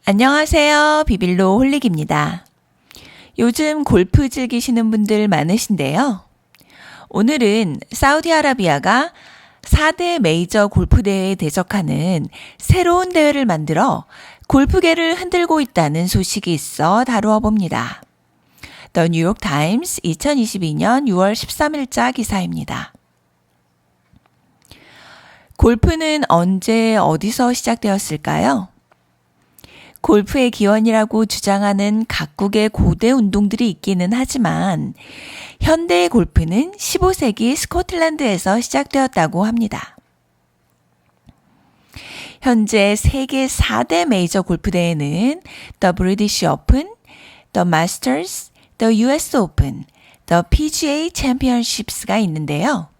안녕하세요. 비빌로 홀릭입니다. 요즘 골프 즐기시는 분들 많으신데요. 오늘은 사우디아라비아가 4대 메이저 골프 대회에 대적하는 새로운 대회를 만들어 골프계를 흔들고 있다는 소식이 있어 다루어 봅니다. The New York Times 2022년 6월 13일자 기사입니다. 골프는 언제 어디서 시작되었을까요? 골프의 기원이라고 주장하는 각국의 고대 운동들이 있기는 하지만 현대의 골프는 15세기 스코틀랜드에서 시작되었다고 합니다. 현재 세계 4대 메이저 골프 대회는 The British Open, The Masters, The US Open, The PGA Championships가 있는데요.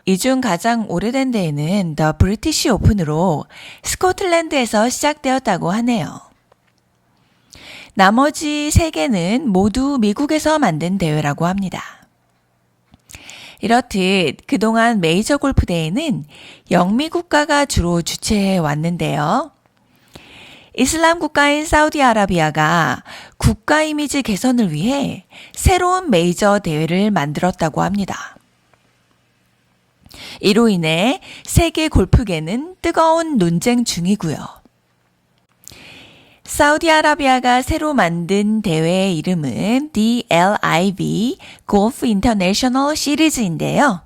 이 중 가장 오래된 대회는 The British Open으로 스코틀랜드에서 시작되었다고 하네요. 나머지 3개는 모두 미국에서 만든 대회라고 합니다. 이렇듯 그동안 메이저 골프 대회는 영미 국가가 주로 주최해 왔는데요. 이슬람 국가인 사우디아라비아가 국가 이미지 개선을 위해 새로운 메이저 대회를 만들었다고 합니다. 이로 인해 세계 골프계는 뜨거운 논쟁 중이고요. 사우디아라비아가 새로 만든 대회의 이름은 The LIV Golf International Series인데요.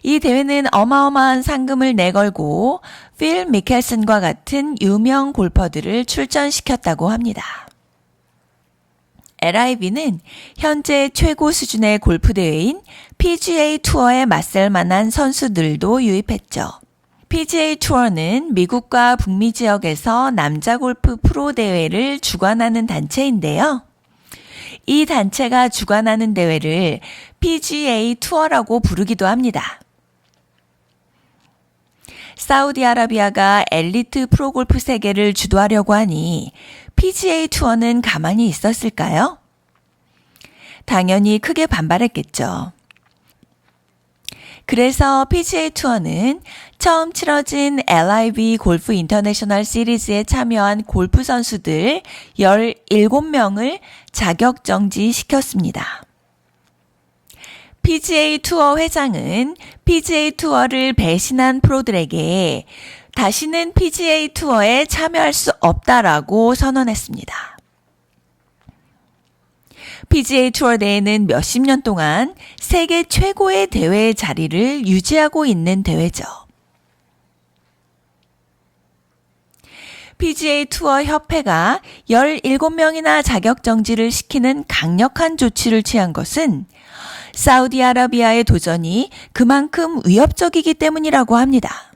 이 대회는 어마어마한 상금을 내걸고 필 미켈슨과 같은 유명 골퍼들을 출전시켰다고 합니다. LIV는 현재 최고 수준의 골프 대회인 PGA 투어에 맞설 만한 선수들도 유입했죠. PGA 투어는 미국과 북미 지역에서 남자 골프 프로 대회를 주관하는 단체인데요. 이 단체가 주관하는 대회를 PGA 투어라고 부르기도 합니다. 사우디아라비아가 엘리트 프로골프 세계를 주도하려고 하니 PGA 투어는 가만히 있었을까요? 당연히 크게 반발했겠죠. 그래서 PGA 투어는 처음 치러진 LIV 골프 인터내셔널 시리즈에 참여한 골프 선수들 17명을 자격 정지시켰습니다. PGA 투어 회장은 PGA 투어를 배신한 프로들에게 다시는 PGA 투어에 참여할 수 없다라고 선언했습니다. PGA 투어 대회는 몇십 년 동안 세계 최고의 대회의 자리를 유지하고 있는 대회죠. PGA 투어 협회가 17명이나 자격 정지를 시키는 강력한 조치를 취한 것은 사우디아라비아의 도전이 그만큼 위협적이기 때문이라고 합니다.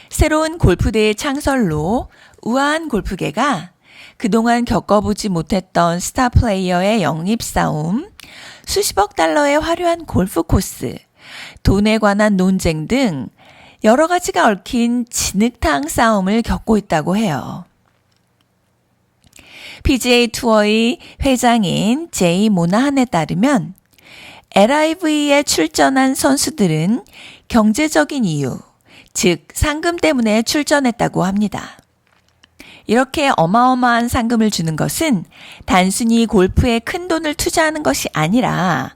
새로운 골프대회 창설로 우아한 골프계가 그동안 겪어보지 못했던 스타 플레이어의 영입 싸움, 수십억 달러의 화려한 골프 코스, 돈에 관한 논쟁 등 여러 가지가 얽힌 진흙탕 싸움을 겪고 있다고 해요. PGA 투어의 회장인 제이 모나한에 따르면 LIV에 출전한 선수들은 경제적인 이유, 즉 상금 때문에 출전했다고 합니다. 이렇게 어마어마한 상금을 주는 것은 단순히 골프에 큰 돈을 투자하는 것이 아니라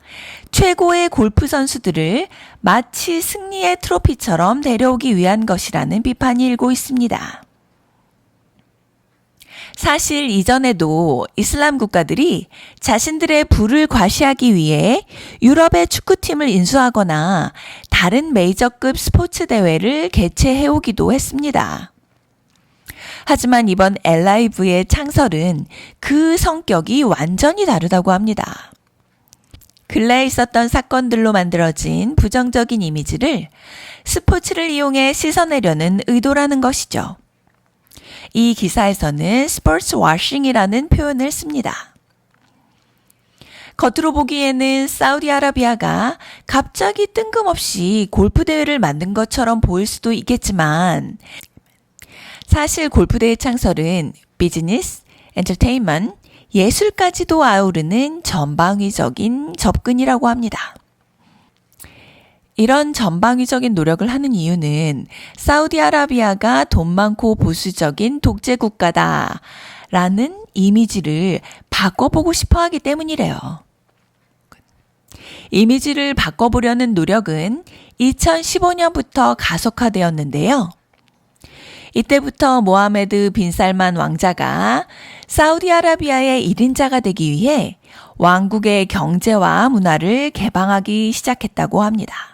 최고의 골프 선수들을 마치 승리의 트로피처럼 데려오기 위한 것이라는 비판이 일고 있습니다. 사실 이전에도 이슬람 국가들이 자신들의 부를 과시하기 위해 유럽의 축구팀을 인수하거나 다른 메이저급 스포츠 대회를 개최해오기도 했습니다. 하지만 이번 LIV의 창설은 그 성격이 완전히 다르다고 합니다. 근래에 있었던 사건들로 만들어진 부정적인 이미지를 스포츠를 이용해 씻어내려는 의도라는 것이죠. 이 기사에서는 스포츠 워싱이라는 표현을 씁니다. 겉으로 보기에는 사우디아라비아가 갑자기 뜬금없이 골프 대회를 만든 것처럼 보일 수도 있겠지만 사실 골프대회 창설은 비즈니스, 엔터테인먼트, 예술까지도 아우르는 전방위적인 접근이라고 합니다. 이런 전방위적인 노력을 하는 이유는 사우디아라비아가 돈 많고 보수적인 독재 국가다 라는 이미지를 바꿔보고 싶어 하기 때문이래요. 이미지를 바꿔보려는 노력은 2015년부터 가속화되었는데요. 이때부터 모하메드 빈 살만 왕자가 사우디아라비아의 1인자가 되기 위해 왕국의 경제와 문화를 개방하기 시작했다고 합니다.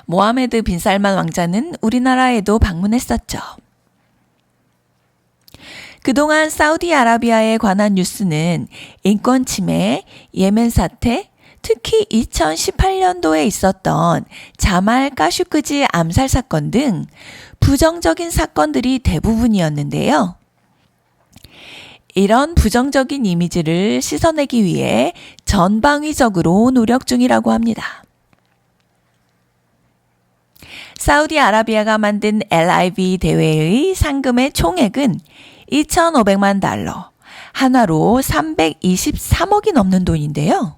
모하메드 빈 살만 왕자는 우리나라에도 방문했었죠. 그동안 사우디아라비아에 관한 뉴스는 인권 침해, 예멘 사태, 특히 2018년도에 있었던 자말 까슈크지 암살 사건 등 부정적인 사건들이 대부분이었는데요. 이런 부정적인 이미지를 씻어내기 위해 전방위적으로 노력 중이라고 합니다. 사우디아라비아가 만든 LIV 대회의 상금의 총액은 2,500만 달러, 한화로 323억이 넘는 돈인데요.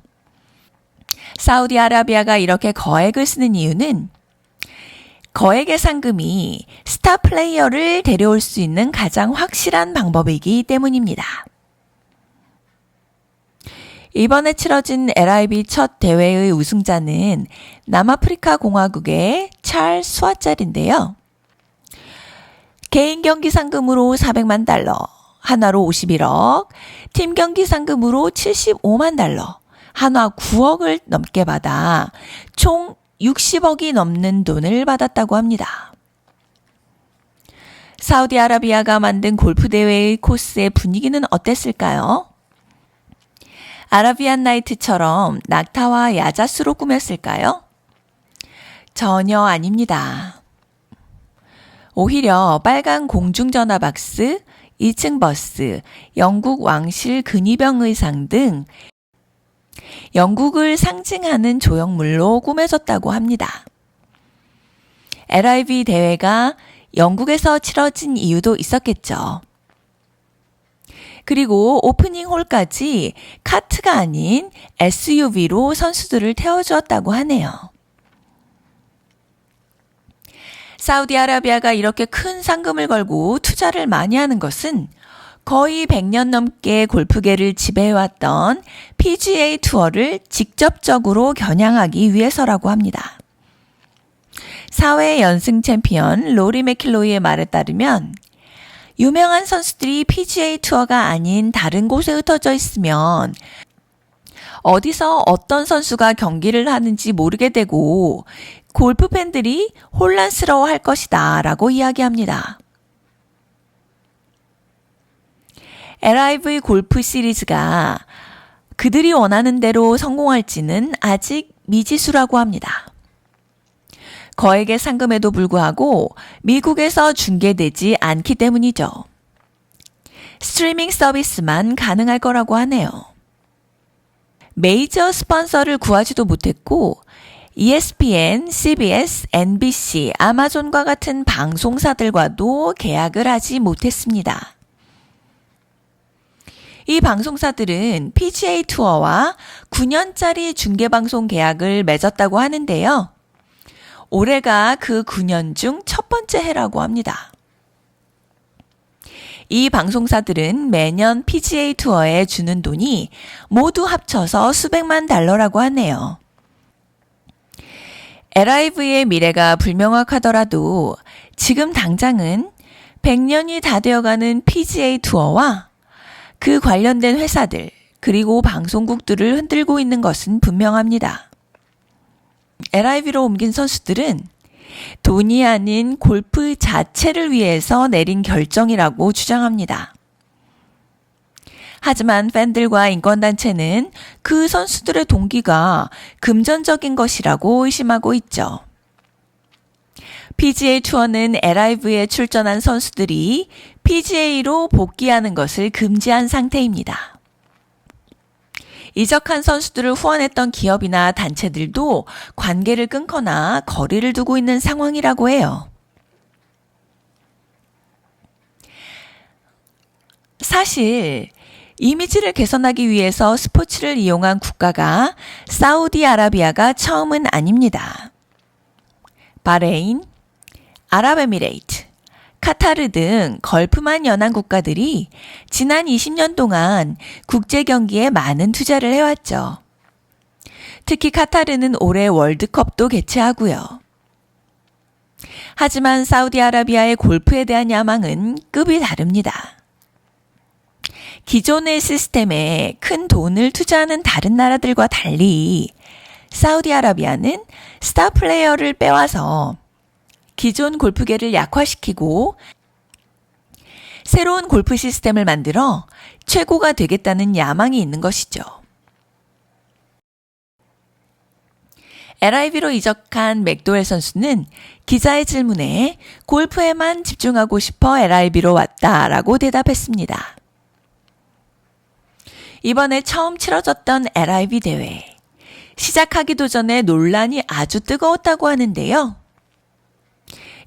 사우디아라비아가 이렇게 거액을 쓰는 이유는 거액의 상금이 스타 플레이어를 데려올 수 있는 가장 확실한 방법이기 때문입니다. 이번에 치러진 LIV 첫 대회의 우승자는 남아프리카 공화국의 찰 수아짤인데요. 개인 경기 상금으로 400만 달러, 한화로 51억, 팀 경기 상금으로 75만 달러, 한화 9억을 넘게 받아 총 60억이 넘는 돈을 받았다고 합니다. 사우디아라비아가 만든 골프 대회의 코스의 분위기는 어땠을까요? 아라비안 나이트처럼 낙타와 야자수로 꾸몄을까요? 전혀 아닙니다. 오히려 빨간 공중전화 박스, 2층 버스, 영국 왕실 근위병 의상 등 영국을 상징하는 조형물로 꾸며졌다고 합니다. LIV 대회가 영국에서 치러진 이유도 있었겠죠. 그리고 오프닝 홀까지 카트가 아닌 SUV로 선수들을 태워주었다고 하네요. 사우디아라비아가 이렇게 큰 상금을 걸고 투자를 많이 하는 것은 거의 100년 넘게 골프계를 지배해왔던 PGA 투어를 직접적으로 겨냥하기 위해서라고 합니다. 4회 연승 챔피언 로리 맥킬로이의 말에 따르면 유명한 선수들이 PGA 투어가 아닌 다른 곳에 흩어져 있으면 어디서 어떤 선수가 경기를 하는지 모르게 되고 골프 팬들이 혼란스러워 할 것이다 라고 이야기합니다. LIV 골프 시리즈가 그들이 원하는 대로 성공할지는 아직 미지수라고 합니다. 거액의 상금에도 불구하고 미국에서 중계되지 않기 때문이죠. 스트리밍 서비스만 가능할 거라고 하네요. 메이저 스폰서를 구하지도 못했고 ESPN, CBS, NBC, 아마존과 같은 방송사들과도 계약을 하지 못했습니다. 이 방송사들은 PGA 투어와 9년짜리 중계방송 계약을 맺었다고 하는데요. 올해가 그 9년 중 첫 번째 해라고 합니다. 이 방송사들은 매년 PGA 투어에 주는 돈이 모두 합쳐서 수백만 달러라고 하네요. LIV의 미래가 불명확하더라도 지금 당장은 100년이 다 되어가는 PGA 투어와 그 관련된 회사들 그리고 방송국들을 흔들고 있는 것은 분명합니다. LIV로 옮긴 선수들은 돈이 아닌 골프 자체를 위해서 내린 결정이라고 주장합니다. 하지만 팬들과 인권단체는 그 선수들의 동기가 금전적인 것이라고 의심하고 있죠. PGA 투어는 LIV에 출전한 선수들이 PGA로 복귀하는 것을 금지한 상태입니다. 이적한 선수들을 후원했던 기업이나 단체들도 관계를 끊거나 거리를 두고 있는 상황이라고 해요. 사실 이미지를 개선하기 위해서 스포츠를 이용한 국가가 사우디아라비아가 처음은 아닙니다. 바레인, 아랍에미레이트, 카타르 등 걸프만 연한 국가들이 지난 20년 동안 국제 경기에 많은 투자를 해왔죠. 특히 카타르는 올해 월드컵도 개최하고요. 하지만 사우디아라비아의 골프에 대한 야망은 급이 다릅니다. 기존의 시스템에 큰 돈을 투자하는 다른 나라들과 달리 사우디아라비아는 스타 플레이어를 빼와서 기존 골프계를 약화시키고 새로운 골프 시스템을 만들어 최고가 되겠다는 야망이 있는 것이죠. LIV로 이적한 맥도웰 선수는 기자의 질문에 골프에만 집중하고 싶어 LIV로 왔다라고 대답했습니다. 이번에 처음 치러졌던 LIV 대회. 시작하기도 전에 논란이 아주 뜨거웠다고 하는데요.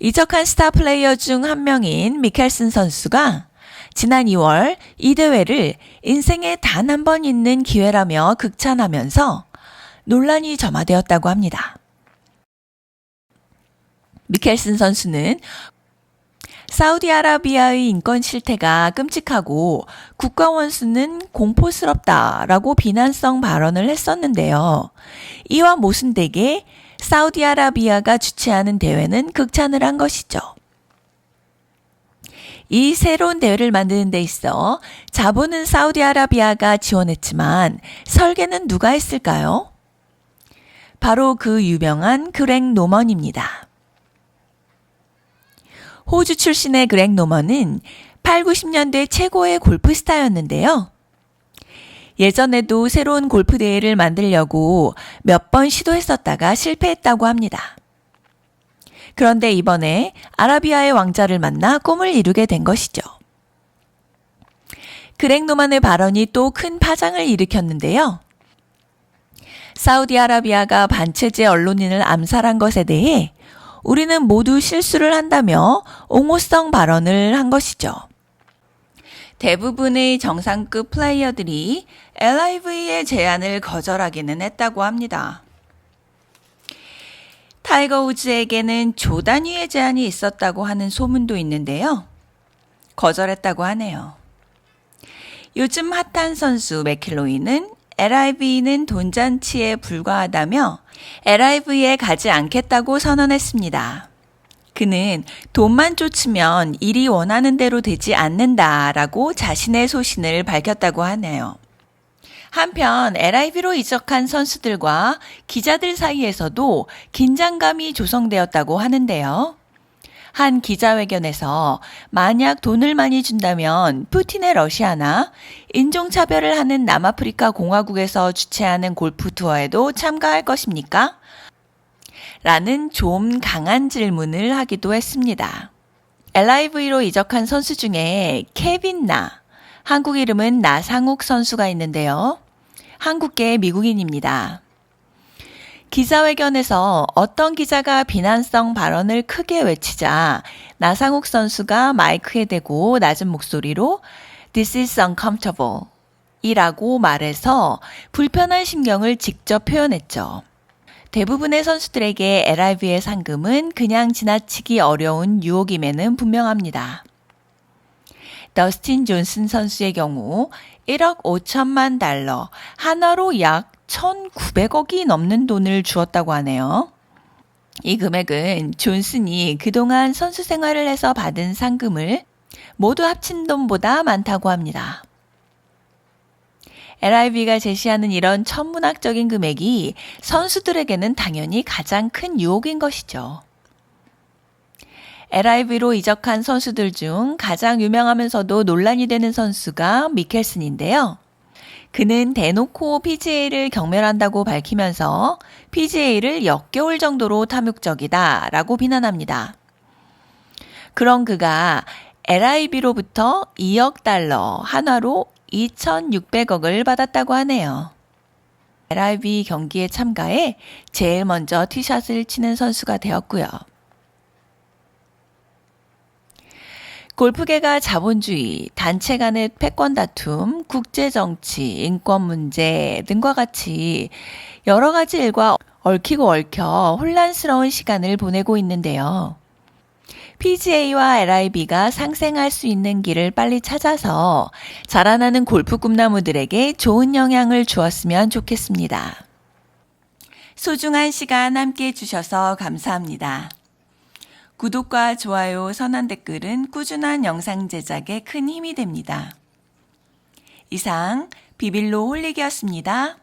이적한 스타 플레이어 중 한 명인 미켈슨 선수가 지난 2월 이 대회를 인생에 단 한 번 있는 기회라며 극찬하면서 논란이 점화되었다고 합니다. 미켈슨 선수는 사우디아라비아의 인권 실태가 끔찍하고 국가 원수는 공포스럽다라고 비난성 발언을 했었는데요. 이와 모순되게 사우디아라비아가 주최하는 대회는 극찬을 한 것이죠. 이 새로운 대회를 만드는 데 있어 자본은 사우디아라비아가 지원했지만 설계는 누가 했을까요? 바로 그 유명한 그렉 노먼입니다. 호주 출신의 그렉 노먼은 8, 90년대 최고의 골프 스타였는데요. 예전에도 새로운 골프 대회를 만들려고 몇 번 시도했었다가 실패했다고 합니다. 그런데 이번에 아라비아의 왕자를 만나 꿈을 이루게 된 것이죠. 그렉 노먼의 발언이 또 큰 파장을 일으켰는데요. 사우디아라비아가 반체제 언론인을 암살한 것에 대해 우리는 모두 실수를 한다며 옹호성 발언을 한 것이죠. 대부분의 정상급 플레이어들이 LIV의 제안을 거절하기는 했다고 합니다. 타이거 우즈에게는 조 단위의 제안이 있었다고 하는 소문도 있는데요. 거절했다고 하네요. 요즘 핫한 선수 맥킬로이는 LIV는 돈잔치에 불과하다며 LIV에 가지 않겠다고 선언했습니다. 그는 돈만 쫓으면 일이 원하는 대로 되지 않는다라고 자신의 소신을 밝혔다고 하네요. 한편 LIV로 이적한 선수들과 기자들 사이에서도 긴장감이 조성되었다고 하는데요. 한 기자회견에서 만약 돈을 많이 준다면 푸틴의 러시아나 인종차별을 하는 남아프리카 공화국에서 주최하는 골프 투어에도 참가할 것입니까? 라는 좀 강한 질문을 하기도 했습니다. LIV로 이적한 선수 중에 케빈 나, 한국 이름은 나상욱 선수가 있는데요. 한국계 미국인입니다. 기자회견에서 어떤 기자가 비난성 발언을 크게 외치자 나상욱 선수가 마이크에 대고 낮은 목소리로 This is uncomfortable 이라고 말해서 불편한 심경을 직접 표현했죠. 대부분의 선수들에게 LIV의 상금은 그냥 지나치기 어려운 유혹임에는 분명합니다. 더스틴 존슨 선수의 경우 1억 5천만 달러, 한화로 약 1,900억이 넘는 돈을 주었다고 하네요. 이 금액은 존슨이 그동안 선수 생활을 해서 받은 상금을 모두 합친 돈보다 많다고 합니다. LIV가 제시하는 이런 천문학적인 금액이 선수들에게는 당연히 가장 큰 유혹인 것이죠. LIV로 이적한 선수들 중 가장 유명하면서도 논란이 되는 선수가 미켈슨인데요. 그는 대놓고 PGA를 경멸한다고 밝히면서 PGA를 역겨울 정도로 탐욕적이다라고 비난합니다. 그런 그가 LIV로부터 2억 달러, 한화로 2,600억을 받았다고 하네요. LIV 경기에 참가해 제일 먼저 티샷을 치는 선수가 되었고요. 골프계가 자본주의, 단체 간의 패권 다툼, 국제정치, 인권 문제 등과 같이 여러 가지 일과 얽히고 얽혀 혼란스러운 시간을 보내고 있는데요. PGA와 LIB가 상생할 수 있는 길을 빨리 찾아서 자라나는 골프 꿈나무들에게 좋은 영향을 주었으면 좋겠습니다. 소중한 시간 함께 해주셔서 감사합니다. 구독과 좋아요, 선한 댓글은 꾸준한 영상 제작에 큰 힘이 됩니다. 이상 비빌로 홀릭이었습니다.